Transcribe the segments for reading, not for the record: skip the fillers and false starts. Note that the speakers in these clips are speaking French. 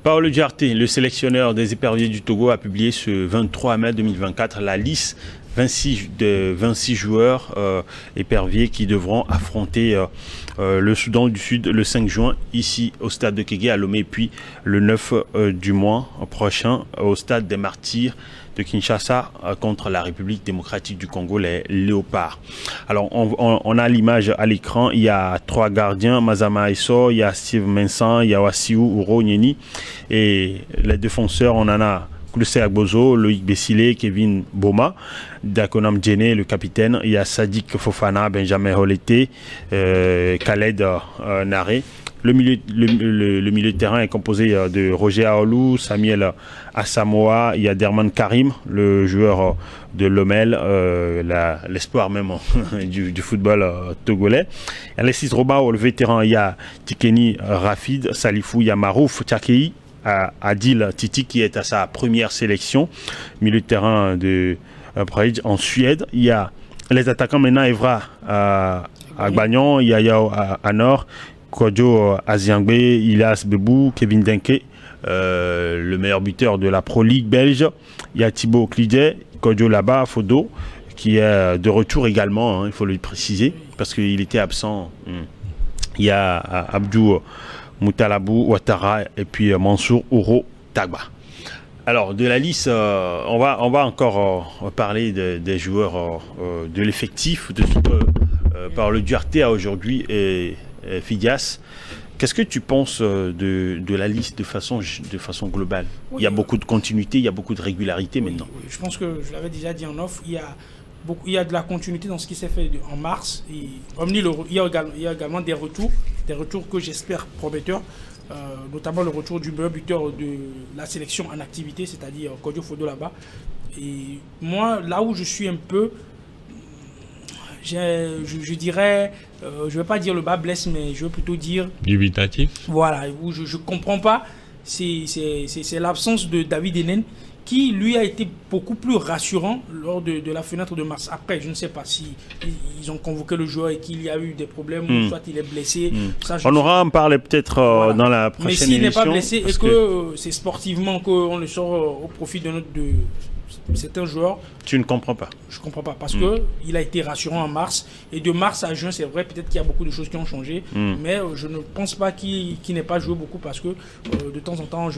Paolo Duarte, le sélectionneur des éperviers du Togo, a publié ce 23 mai 2024 la liste 26 joueurs éperviers qui devront affronter le Soudan du Sud le 5 juin ici au stade de Kégué à Lomé, puis le 9 du mois prochain au stade des Martyrs de Kinshasa contre la République démocratique du Congo, les Léopards. Alors on a l'image à l'écran, il y a 3 gardiens, Mazama Eso, il y a Steve Mensan, il y a Wassiou Uro Nyeni, et les défenseurs on en a Koulousé Agbozo, Loïc Bessile, Kevin Boma, Dakonam Djene, le capitaine, il y a Sadik Fofana, Benjamin Holete, Khaled Naré. Le milieu de terrain est composé de Roger Aolou, Samuel Asamoah, il y a Derman Karim, le joueur de Lomel, l'espoir même du football togolais. Alexis Robao, le vétéran, il y a Tikeni Rafid, Salifou, il y a Marouf Tchakei, Adil Titi qui est à sa première sélection, milieu de terrain de Bridge en Suède. Il y a les attaquants maintenant, Evra Agbagnon, il y a Yao Anor, Kodjo Aziangbe, Ilas Bebou, Kevin Denke, le meilleur buteur de la Pro League belge. Il y a Thibaut Clidet, Kodjo Laba, Fodo, qui est de retour également, il faut le préciser, parce qu'il était absent. Il y a Abdou Moutalabou Ouattara et puis Mansour Ouro Tagba. Alors de la liste, on va encore parler des joueurs de l'effectif de Paolo Duarte à aujourd'hui et Fidias. Qu'est-ce que tu penses de la liste de façon globale? Oui, il y a beaucoup de continuité, il y a beaucoup de régularité maintenant. Oui, je pense que je l'avais déjà dit en off, il y a de la continuité dans ce qui s'est fait en mars. Et, il y a également des retours que j'espère prometteurs, notamment le retour du meilleur buteur de la sélection en activité, c'est-à-dire Kodjo Fodo là-bas. Et moi, là où je suis un peu, je dirais, je ne vais pas dire le bas blesse, mais je veux plutôt dire... Dubitatif. Voilà, où je ne comprends pas, c'est l'absence de David Enen, qui lui a été beaucoup plus rassurant lors de la fenêtre de mars. Après, je ne sais pas si ils ont convoqué le joueur et qu'il y a eu des problèmes, ou soit il est blessé. Ça, on aura à en parler peut-être voilà, dans la prochaine émission. Mais s'il n'est pas blessé et que c'est sportivement qu'on le sort au profit de certains joueurs... Tu ne comprends pas? Je ne comprends pas, parce qu'il a été rassurant en mars. Et de mars à juin, c'est vrai, peut-être qu'il y a beaucoup de choses qui ont changé. Mais je ne pense pas qu'il n'ait pas joué beaucoup, parce que de temps en temps,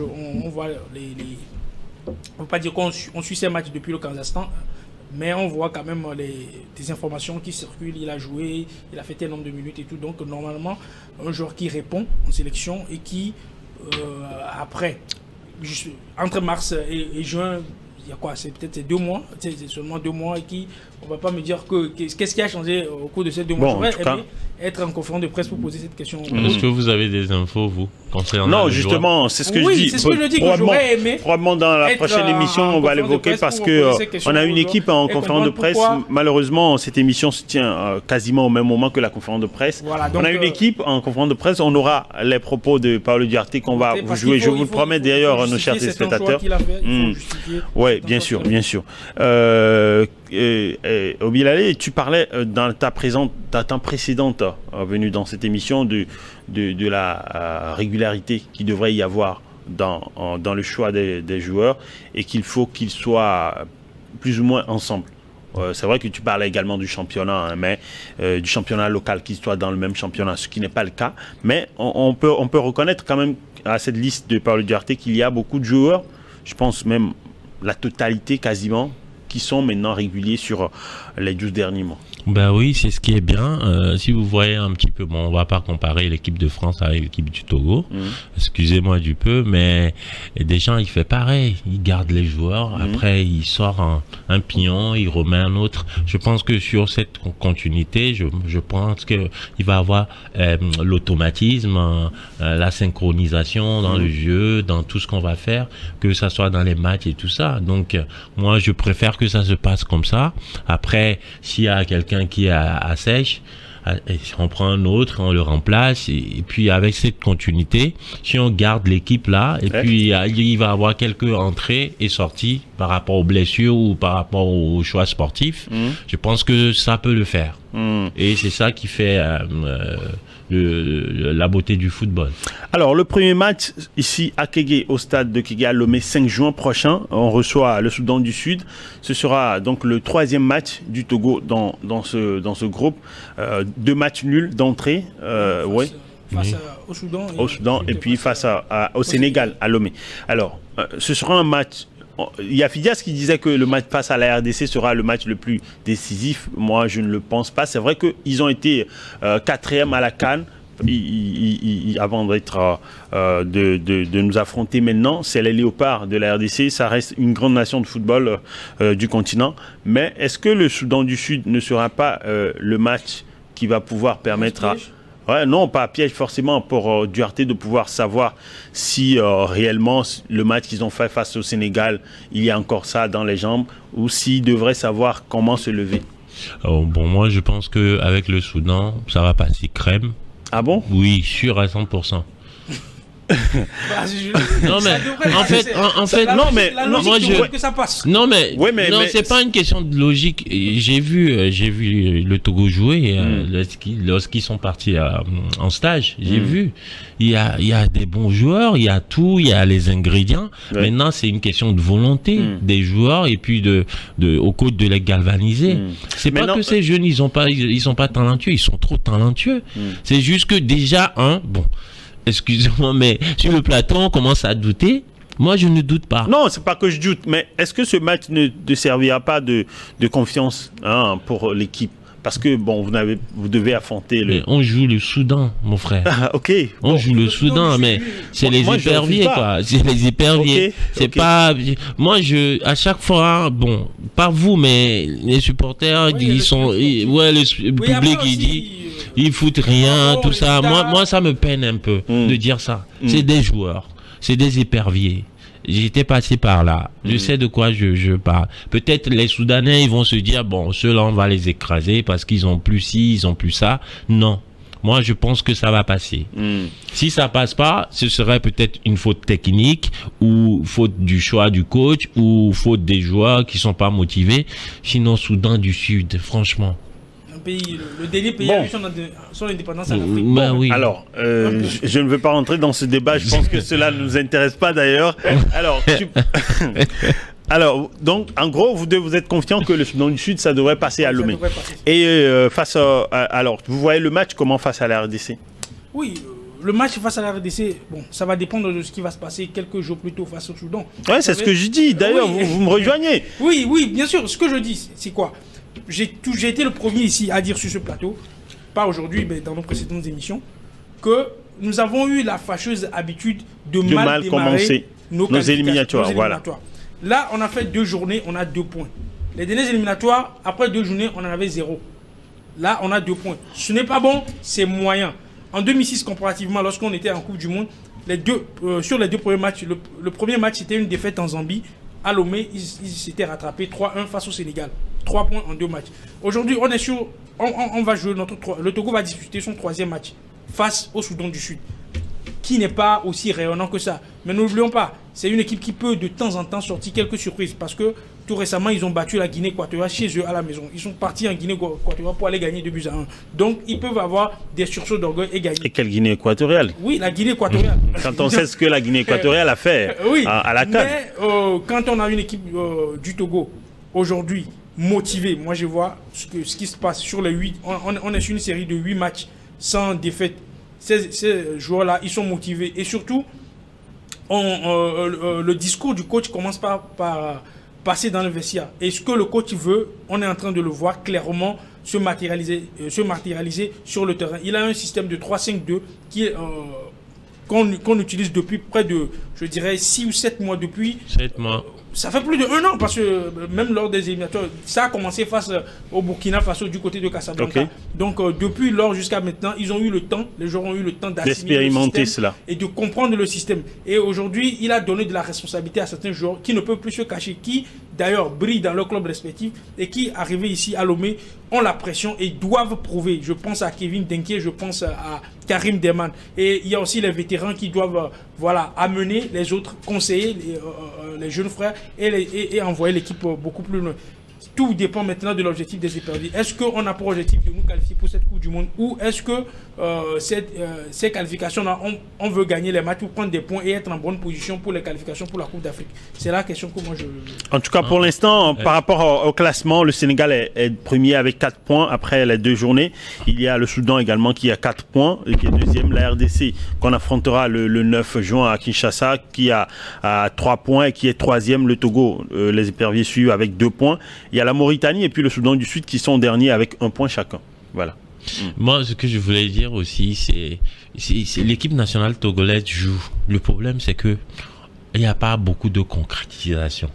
on voit on ne peut pas dire qu'on suit ces matchs depuis le Kazakhstan, mais on voit quand même des informations qui circulent. Il a joué, il a fait tel nombre de minutes et tout. Donc normalement, un joueur qui répond en sélection et qui, après, entre mars et juin, il y a quoi? C'est peut-être 2 mois, c'est seulement 2 mois, et qui, on ne va pas me dire qu'est-ce qui a changé au cours de ces 2 mois. Bon, j'aurais aimé être en conférence de presse pour poser cette question. Est-ce que vous avez des infos, vous, concernant? Non, justement, c'est ce que je dis. Oui, c'est ce que je dis, que j'aurais aimé. Probablement dans la prochaine émission, on va l'évoquer, parce qu'on a une équipe en conférence de presse. Malheureusement, cette émission se tient quasiment au même moment que la conférence de presse. Voilà, donc, on a une équipe en conférence de presse. On aura les propos de Paolo Duarte qu'on va vous jouer. Je vous le promets d'ailleurs, nos chers téléspectateurs. Oui, bien sûr, bien sûr. Obilalé, tu parlais dans ta précédente venue dans cette émission de la régularité qui devrait y avoir dans le choix des joueurs, et qu'il faut qu'ils soient plus ou moins ensemble. C'est vrai que tu parlais également du championnat, mais du championnat local, qu'ils soient dans le même championnat, ce qui n'est pas le cas. Mais on peut reconnaître quand même à cette liste de Paolo Duarte qu'il y a beaucoup de joueurs, je pense même la totalité quasiment, qui sont maintenant réguliers sur les 12 derniers mois. Ben oui, c'est ce qui est bien. Si vous voyez un petit peu, bon, on va pas comparer l'équipe de France avec l'équipe du Togo. Excusez-moi du peu, mais des gens, il fait pareil. Il garde les joueurs. Après, il sort un pignon, il remet un autre. Je pense que sur cette continuité, je pense que il va avoir l'automatisme, la synchronisation dans le jeu, dans tout ce qu'on va faire, que ça soit dans les matchs et tout ça. Donc, moi, je préfère que ça se passe comme ça. Après, s'il y a quelqu'un qui est à sèche, on prend un autre, on le remplace, et puis avec cette continuité, si on garde l'équipe là, et puis il va y avoir quelques entrées et sorties par rapport aux blessures ou par rapport aux choix sportifs, je pense que ça peut le faire. Et c'est ça qui fait la beauté du football. Alors, le premier match, ici à Kégué, au stade de Kégué, à Lomé, 5 juin prochain, on reçoit le Soudan du Sud. Ce sera donc le 3e match du Togo dans ce groupe. 2 matchs nuls d'entrée. Face au Soudan. Et puis face au Sénégal, à Lomé. Alors, ce sera un match... Il y a Fidias qui disait que le match face à la RDC sera le match le plus décisif. Moi, je ne le pense pas. C'est vrai qu'ils ont été 4e à la CAN. Avant d'être de nous affronter maintenant, c'est les Léopards de la RDC. Ça reste une grande nation de football du continent. Mais est-ce que le Soudan du Sud ne sera pas le match qui va pouvoir permettre à... Ouais, non, pas à piège forcément pour Duarte de pouvoir savoir si réellement le match qu'ils ont fait face au Sénégal, il y a encore ça dans les jambes, ou s'ils devraient savoir comment se lever. Bon, moi je pense qu'avec le Soudan, ça va passer crème. Ah bon? Oui, sûr à 100%. Non mais en fait non mais moi que ça passe. Non mais c'est pas une question de logique. J'ai vu le Togo jouer lorsqu'ils sont partis en stage. J'ai vu il y a des bons joueurs, il y a tout, il y a les ingrédients. Maintenant c'est une question de volonté des joueurs et puis au coach de les galvaniser. C'est pas que ces jeunes ils sont pas talentueux, ils sont trop talentueux. C'est juste que déjà excusez-moi, mais sur le plateau, on commence à douter. Moi, je ne doute pas. Non, c'est pas que je doute, mais est-ce que ce match ne servira pas de confiance pour l'équipe? Parce que, bon, vous devez affronter le... Mais on joue le Soudan, mon frère. Ok. On joue le Soudan, mais c'est les éperviers, quoi. C'est les éperviers. Pas... Moi, à chaque fois, bon, pas vous, mais les supporters, ils sont... le public, il dit... Ils foutent rien, tout ça. Moi, ça me peine un peu de dire ça. C'est des joueurs, c'est des éperviers. J'étais passé par là. Je sais de quoi je parle. Peut-être les Soudanais, ils vont se dire, bon, ceux-là, on va les écraser parce qu'ils ont plus ci, ils ont plus ça. Non. Moi, je pense que ça va passer. Si ça passe pas, ce serait peut-être une faute technique ou faute du choix du coach ou faute des joueurs qui sont pas motivés. Sinon, Soudan du Sud, franchement. Le dernier pays a eu son indépendance en Afrique. Oui. Alors, je ne veux pas rentrer dans ce débat. Je pense que cela ne nous intéresse pas d'ailleurs. Alors, donc, en gros, vous êtes confiant que le Soudan du Sud, ça devrait passer à Lomé. Et alors, vous voyez le match comment face à la RDC? Oui. Le match face à la RDC, ça va dépendre de ce qui va se passer quelques jours plus tôt face au Soudan. Ouais, c'est ce que je dis. D'ailleurs, vous me rejoignez. Oui, bien sûr. Ce que je dis, c'est quoi? J'ai été le premier ici à dire sur ce plateau, pas aujourd'hui, mais dans nos précédentes émissions, que nous avons eu la fâcheuse habitude de mal démarrer nos éliminatoires. Voilà. Là, on a fait 2 journées, on a 2 points. Les dernières éliminatoires, après 2 journées, on en avait 0. Là, on a 2 points. Ce n'est pas bon, c'est moyen. En 2006, comparativement, lorsqu'on était en Coupe du Monde, sur les 2 premiers matchs, le premier match, c'était une défaite en Zambie. À Lomé, ils s'étaient rattrapés 3-1 face au Sénégal. 3 points en 2 matchs. Aujourd'hui, on va jouer le Togo va disputer son 3e match face au Soudan du Sud, qui n'est pas aussi rayonnant que ça. Mais n'oublions pas, c'est une équipe qui peut de temps en temps sortir quelques surprises parce que tout récemment, ils ont battu la Guinée équatoriale chez eux à la maison. Ils sont partis en Guinée équatoriale pour aller gagner 2-1. Donc, ils peuvent avoir des sursauts d'orgueil et gagner. Et quelle Guinée équatoriale? Oui, la Guinée équatoriale. Quand on sait ce que la Guinée équatoriale a fait à la CAN. Mais quand on a une équipe du Togo aujourd'hui motivée, moi je vois ce qui se passe sur les 8. On est sur une série de 8 matchs sans défaite. Ces joueurs-là, ils sont motivés. Et surtout, le discours du coach commence par passer dans le vestiaire. Et ce que le coach veut, on est en train de le voir clairement se matérialiser sur le terrain. Il a un système de 3-5-2 qu'on utilise depuis près de, je dirais, 6 ou 7 mois depuis. 7 mois. Ça fait plus de 1 an parce que même lors des éliminatoires, ça a commencé face au Burkina Faso du côté de Casablanca. Donc depuis lors jusqu'à maintenant, ils ont eu le temps, les joueurs ont eu le temps d'expérimenter cela et de comprendre le système. Et aujourd'hui, il a donné de la responsabilité à certains joueurs qui ne peuvent plus se cacher, qui d'ailleurs brillent dans leur club respectif et qui, arrivés ici à Lomé, ont la pression et doivent prouver. Je pense à Kevin Denke, je pense à Karim Deman. Et il y a aussi les vétérans qui doivent amener les autres, conseiller les jeunes frères et envoyer l'équipe beaucoup plus loin. Tout dépend maintenant de l'objectif des éperviers. Est-ce qu'on a pour objectif de nous qualifier pour cette Coupe Coupe du Monde, ou est-ce que ces qualifications-là, on veut gagner les matchs pour prendre des points et être en bonne position pour les qualifications pour la Coupe d'Afrique? C'est la question que moi je... En tout cas, pour l'instant, par rapport au classement, le Sénégal est premier avec 4 points après les 2 journées. Il y a le Soudan également qui a 4 points et qui est deuxième. La RDC qu'on affrontera le 9 juin à Kinshasa qui a 3 points et qui est troisième. Le Togo, les éperviers suivent avec 2 points. Il y a la Mauritanie et puis le Soudan du Sud qui sont derniers avec 1 point chacun. Voilà. Moi, ce que je voulais dire aussi, c'est l'équipe nationale togolaise joue. Le problème, c'est que il n'y a pas beaucoup de concrétisation.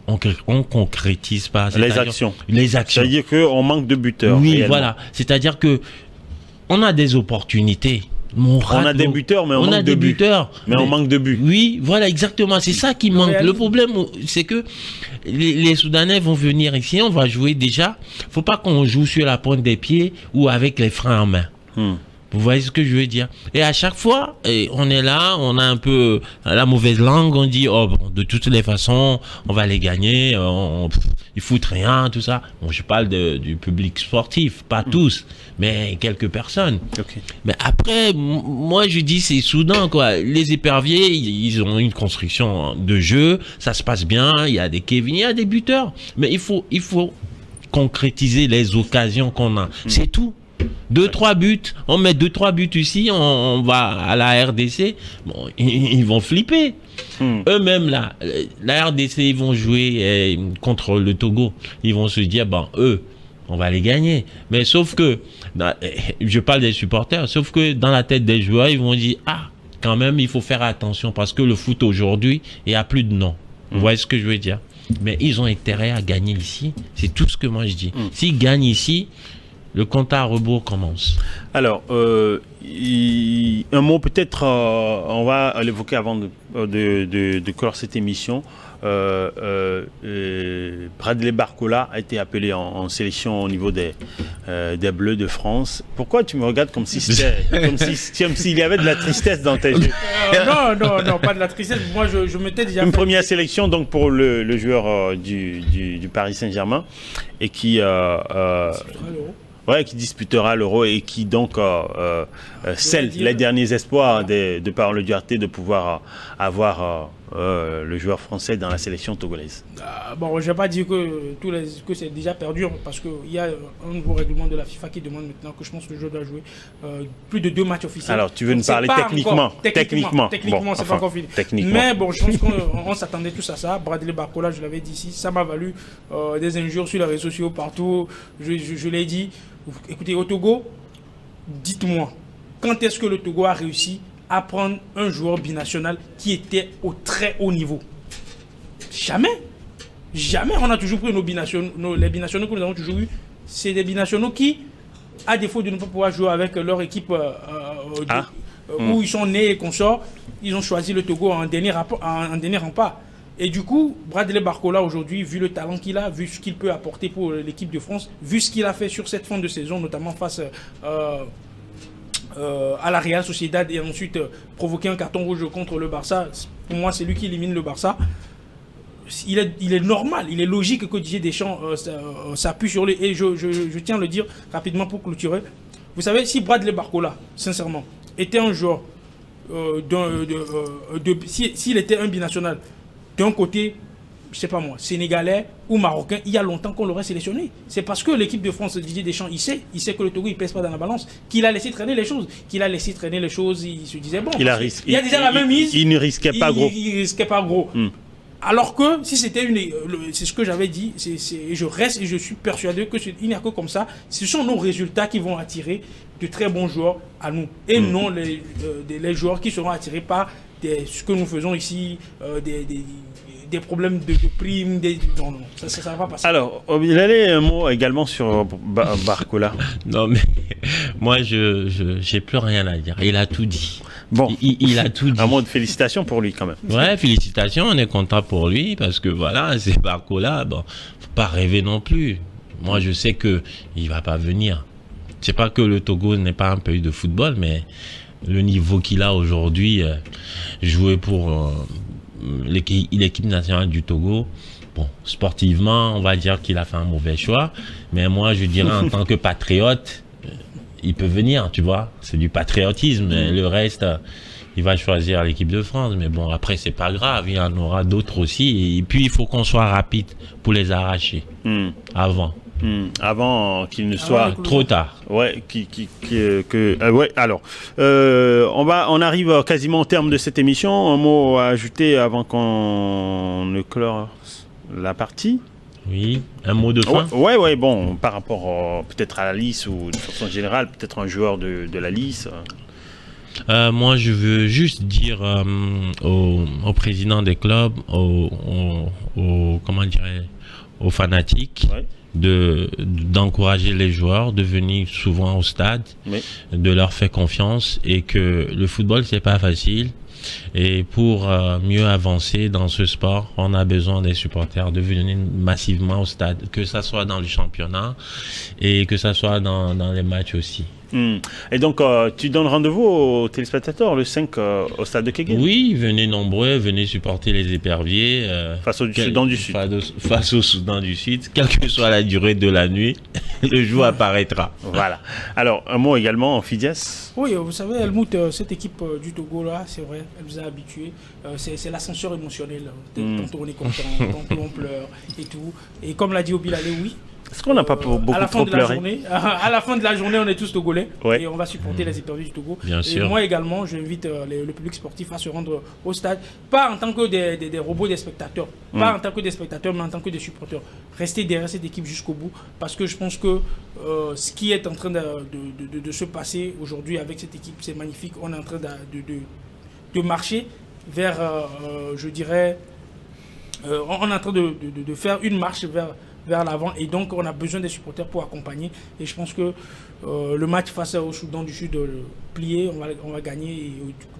On concrétise pas. Les actions. Les actions. C'est-à-dire qu'on manque de buteurs. Oui, réellement. voilà. C'est-à-dire que on a des opportunités. On a des buteurs, mais on manque de buts. Mais on manque de buts. Oui, voilà, exactement. C'est ça qui manque. Le problème, c'est que les Soudanais vont venir ici, on va jouer déjà. Faut pas qu'on joue sur la pointe des pieds ou avec les freins en main. Vous voyez ce que je veux dire? Et à chaque fois, on est là, on a un peu la mauvaise langue, on dit, oh, bon, de toutes les façons, on va les gagner, ils foutent rien, tout ça. Bon, je parle du public sportif, pas tous, mais quelques personnes. Okay. Mais après, moi, je dis, c'est Soudan, quoi. Les éperviers, ils ont une construction de jeu, ça se passe bien, il y a des Kevin, il y a des buteurs. Mais il faut concrétiser les occasions qu'on a. C'est tout. 2-3 buts, on met 2-3 buts ici, on va à la RDC, bon, ils vont flipper. Eux-mêmes là, la RDC, ils vont jouer contre le Togo, ils vont se dire, bon, on va les gagner. Mais sauf que, je parle des supporters, sauf que dans la tête des joueurs, ils vont dire, quand même, il faut faire attention parce que le foot aujourd'hui, il n'y a plus de nom. Vous voyez ce que je veux dire? Mais ils ont intérêt à gagner ici, c'est tout ce que moi je dis. S'ils gagnent ici, le compte à rebours commence. Alors, un mot peut-être, on va l'évoquer avant de clore cette émission. Bradley Barcola a été appelé en sélection au niveau des Bleus de France. Pourquoi tu me regardes comme si s'il y avait de la tristesse dans tes yeux? Non, pas de la tristesse. Moi, je m'étais déjà... Une première sélection donc pour le joueur du Paris Saint-Germain et qui... qui disputera l'Euro et qui donc scelle les derniers espoirs de Paolo Duarte de pouvoir avoir le joueur français dans la sélection togolaise. Bon, je ne vais pas dire que c'est déjà perdu parce qu'il y a un nouveau règlement de la FIFA qui demande maintenant que je pense que le joueur doit jouer plus de 2 matchs officiels. Alors, tu veux nous parler techniquement? Techniquement, bon, c'est pas encore fini. Mais bon, je pense qu'on s'attendait tous à ça. Bradley Barcola, je l'avais dit ici, ça m'a valu des injures sur les réseaux sociaux partout. Je l'ai dit. Écoutez, au Togo, dites-moi, quand est-ce que le Togo a réussi à prendre un joueur binational qui était au très haut niveau? Jamais. Jamais on a toujours pris les binationaux que nous avons toujours eu. C'est des binationaux qui, à défaut de ne pas pouvoir jouer avec leur équipe où ils sont nés et consorts, ils ont choisi le Togo en dernier rempart. Et du coup, Bradley Barcola aujourd'hui, vu le talent qu'il a, vu ce qu'il peut apporter pour l'équipe de France, vu ce qu'il a fait sur cette fin de saison, notamment face à la Real Sociedad et ensuite provoquer un carton rouge contre le Barça, pour moi c'est lui qui élimine le Barça. Il est normal, il est logique que Didier Deschamps s'appuie sur lui. Et je tiens à le dire rapidement pour clôturer. Vous savez, si Bradley Barcola, sincèrement, était un joueur, s'il était un binational, d'un côté, je sais pas moi, sénégalais ou marocain, il y a longtemps qu'on l'aurait sélectionné. C'est parce que l'équipe de France, Didier Deschamps, il sait que le Togo, il pèse pas dans la balance, qu'il a laissé traîner les choses. Il se disait, bon, il y a déjà la même mise. Il ne risquait pas gros. Il risquait pas gros. Alors que si c'était c'est ce que j'avais dit, je suis persuadé que il n'y a que comme ça, ce sont nos résultats qui vont attirer de très bons joueurs à nous. Et non les joueurs qui seront attirés par ce que nous faisons ici, des problèmes de primes, non, ça va pas passer. Alors, il allait un mot également sur Barcola. Non, mais moi, j'ai plus rien à dire. Il a tout dit. Bon, il a tout dit. Un mot de félicitations pour lui quand même. Ouais, félicitations, on est content pour lui parce que voilà, c'est Barcola. Bon, faut pas rêver non plus. Moi, je sais que il va pas venir. C'est pas que le Togo n'est pas un pays de football, mais le niveau qu'il a aujourd'hui, jouer pour l'équipe nationale du Togo, bon, sportivement, on va dire qu'il a fait un mauvais choix, mais moi, je dirais en tant que patriote, il peut venir, tu vois. C'est du patriotisme. Et le reste, il va choisir l'équipe de France. Mais bon, après, c'est pas grave. Il y en aura d'autres aussi. Et puis, il faut qu'on soit rapide pour les arracher avant. Avant qu'il ne soit Trop tard. Ouais, ouais. Alors, on arrive quasiment au terme de cette émission. Un mot à ajouter avant qu'on ne clore la partie. Oui, un mot de fin. Ouais, bon, par rapport peut-être à la lice ou de façon générale, peut-être un joueur de la lice. Moi, je veux juste dire au président des clubs, comment dirais, aux fanatiques, d'encourager les joueurs, de venir souvent au stade, de leur faire confiance, et que le football, c'est pas facile. Et pour mieux avancer dans ce sport, on a besoin des supporters de venir massivement au stade, que ça soit dans le championnat et que ça soit dans les matchs aussi. Et donc, tu donnes rendez-vous aux téléspectateurs le 5 au stade de Kégué? Oui, venez nombreux, venez supporter les éperviers. Face au Soudan du Sud. Face au Soudan du Sud, quelle que soit la durée de la nuit, le jour apparaîtra. Voilà. Alors, un mot également en Fidias. Oui, vous savez, Helmut, cette équipe du Togo, là, c'est vrai, elle nous a habitués. C'est l'ascenseur émotionnel. Tantôt on est content, tantôt on pleure et tout. Et comme l'a dit Obilale, oui. Est-ce qu'on n'a pas beaucoup trop pleuré? À la fin de la journée, on est tous Togolais et on va supporter les éperviers du Togo. Bien sûr. Et moi également, j'invite le public sportif à se rendre au stade, pas en tant que des robots des spectateurs, pas en tant que des spectateurs, mais en tant que des supporters. Restez derrière cette équipe jusqu'au bout, parce que je pense que ce qui est en train de se passer aujourd'hui avec cette équipe, c'est magnifique. On est en train de marcher vers, je dirais, on est en train de faire une marche vers l'avant, et donc on a besoin des supporters pour accompagner, et je pense que le match face au Soudan du Sud plié, on va gagner, et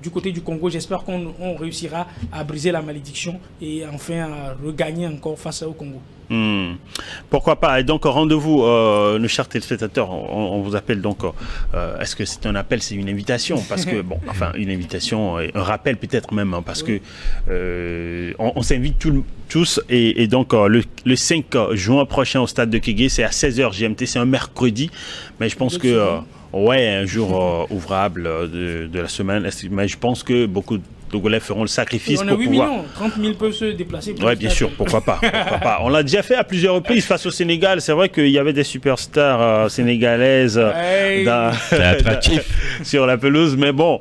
du côté du Congo, j'espère qu'on réussira à briser la malédiction et enfin à regagner encore face au Congo. Pourquoi pas. Et donc rendez-vous, nos chers téléspectateurs, on vous appelle donc, est-ce que c'est un appel, c'est une invitation, parce que bon, enfin une invitation, un rappel peut-être même, hein, parce que on s'invite tous, et donc le 5 juin prochain au stade de Kégué, c'est à 16h GMT, c'est un mercredi, mais je pense que un jour ouvrable de la semaine, mais je pense que beaucoup de Togolais feront le sacrifice on pour 8 pouvoir... millions, 30 000 peuvent se déplacer. Oui, bien sûr, pourquoi pas. On l'a déjà fait à plusieurs reprises face au Sénégal. C'est vrai qu'il y avait des superstars sénégalaises sur la pelouse, mais bon,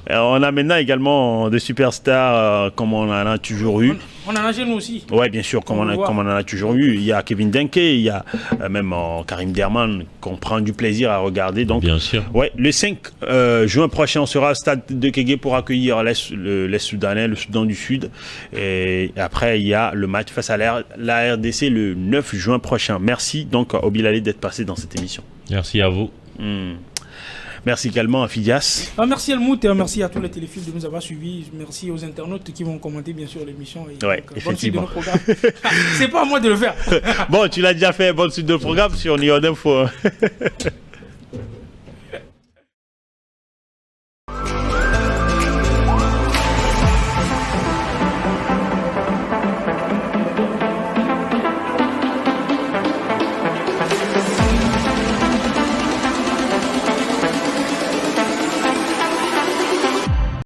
on a maintenant également des superstars comme on en a toujours eu. On en a chez nous aussi. Oui, bien sûr, comme on en a toujours eu. Il y a Kevin Denke, il y a même Karim Derman qu'on prend du plaisir à regarder. Donc, bien sûr. Ouais, le 5 juin prochain, on sera au stade de Kégué pour accueillir les Soudanais, le Soudan du Sud. Et après, il y a le match face à la RDC le 9 juin prochain. Merci donc Obilale d'être passé dans cette émission. Merci à vous. Merci également à Fidias. Merci Helmut, et merci à tous les téléphiles de nous avoir suivis. Merci aux internautes qui vont commenter bien sûr l'émission. Ouais, bonne suite de nos programmes. C'est pas à moi de le faire. Bon, tu l'as déjà fait, bonne suite de programme sur Nyon Info.